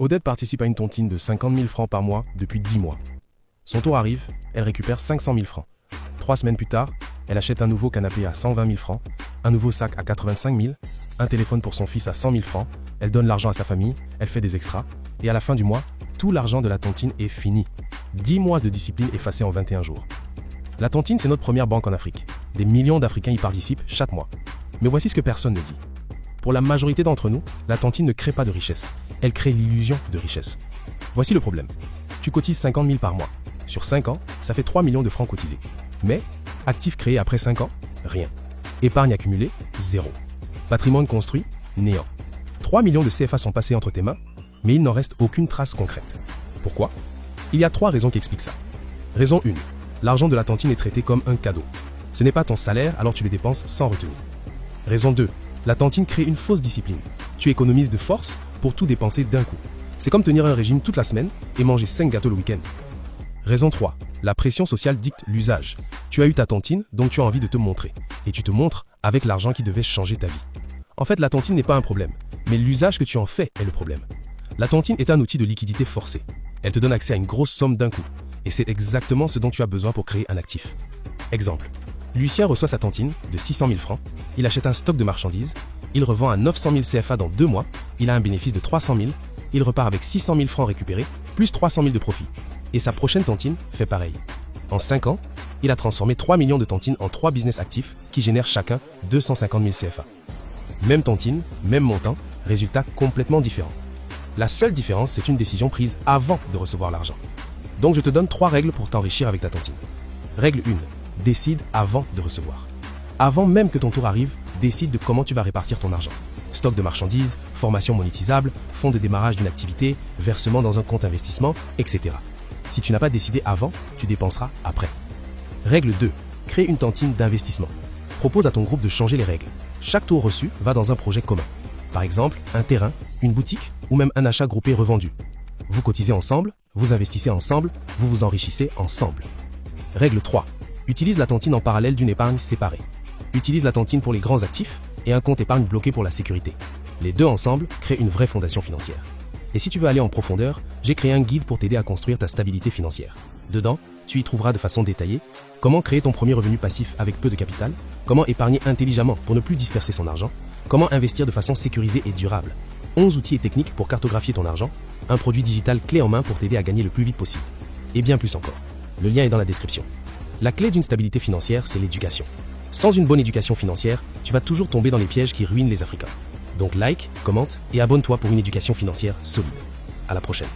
Odette participe à une tontine de 50 000 francs par mois depuis 10 mois. Son tour arrive, elle récupère 500 000 francs. 3 semaines plus tard, elle achète un nouveau canapé à 120 000 francs, un nouveau sac à 85 000, un téléphone pour son fils à 100 000 francs, elle donne l'argent à sa famille, elle fait des extras, et à la fin du mois, tout l'argent de la tontine est fini. 10 mois de discipline effacés en 21 jours. La tontine, c'est notre première banque en Afrique. Des millions d'Africains y participent chaque mois. Mais voici ce que personne ne dit. Pour la majorité d'entre nous, la tontine ne crée pas de richesse. Elle crée l'illusion de richesse. Voici le problème. Tu cotises 50 000 par mois. Sur 5 ans, ça fait 3 millions de francs cotisés. Mais, actifs créés après 5 ans, rien. Épargne accumulée, zéro. Patrimoine construit, néant. 3 millions de CFA sont passés entre tes mains, mais il n'en reste aucune trace concrète. Pourquoi? Il y a 3 raisons qui expliquent ça. Raison 1. L'argent de la tontine est traité comme un cadeau. Ce n'est pas ton salaire, alors tu le dépenses sans retenue. Raison 2. La tontine crée une fausse discipline. Tu économises de force pour tout dépenser d'un coup. C'est comme tenir un régime toute la semaine et manger 5 gâteaux le week-end. Raison 3. La pression sociale dicte l'usage. Tu as eu ta tontine, donc tu as envie de te montrer. Et tu te montres avec l'argent qui devait changer ta vie. En fait, la tontine n'est pas un problème, mais l'usage que tu en fais est le problème. La tontine est un outil de liquidité forcée. Elle te donne accès à une grosse somme d'un coup. Et c'est exactement ce dont tu as besoin pour créer un actif. Exemple. Lucien reçoit sa tontine de 600 000 francs, il achète un stock de marchandises, il revend à 900 000 CFA dans 2 mois, il a un bénéfice de 300 000, il repart avec 600 000 francs récupérés, plus 300 000 de profit. Et sa prochaine tontine fait pareil. En 5 ans, il a transformé 3 millions de tontines en 3 business actifs qui génèrent chacun 250 000 CFA. Même tontine, même montant, résultat complètement différent. La seule différence, c'est une décision prise avant de recevoir l'argent. Donc je te donne 3 règles pour t'enrichir avec ta tontine. Règle 1. Décide avant de recevoir. Avant même que ton tour arrive, décide de comment tu vas répartir ton argent. Stock de marchandises, formation monétisable, fonds de démarrage d'une activité, versement dans un compte investissement, etc. Si tu n'as pas décidé avant, tu dépenseras après. Règle 2. Crée une tontine d'investissement. Propose à ton groupe de changer les règles. Chaque tour reçu va dans un projet commun. Par exemple, un terrain, une boutique ou même un achat groupé revendu. Vous cotisez ensemble, vous investissez ensemble, vous vous enrichissez ensemble. Règle 3. Utilise la tontine en parallèle d'une épargne séparée. Utilise la tontine pour les grands actifs et un compte épargne bloqué pour la sécurité. Les deux ensemble créent une vraie fondation financière. Et si tu veux aller en profondeur, j'ai créé un guide pour t'aider à construire ta stabilité financière. Dedans, tu y trouveras de façon détaillée comment créer ton premier revenu passif avec peu de capital, comment épargner intelligemment pour ne plus disperser son argent, comment investir de façon sécurisée et durable, 11 outils et techniques pour cartographier ton argent, un produit digital clé en main pour t'aider à gagner le plus vite possible. Et bien plus encore. Le lien est dans la description. La clé d'une stabilité financière, c'est l'éducation. Sans une bonne éducation financière, tu vas toujours tomber dans les pièges qui ruinent les Africains. Donc like, commente et abonne-toi pour une éducation financière solide. À la prochaine.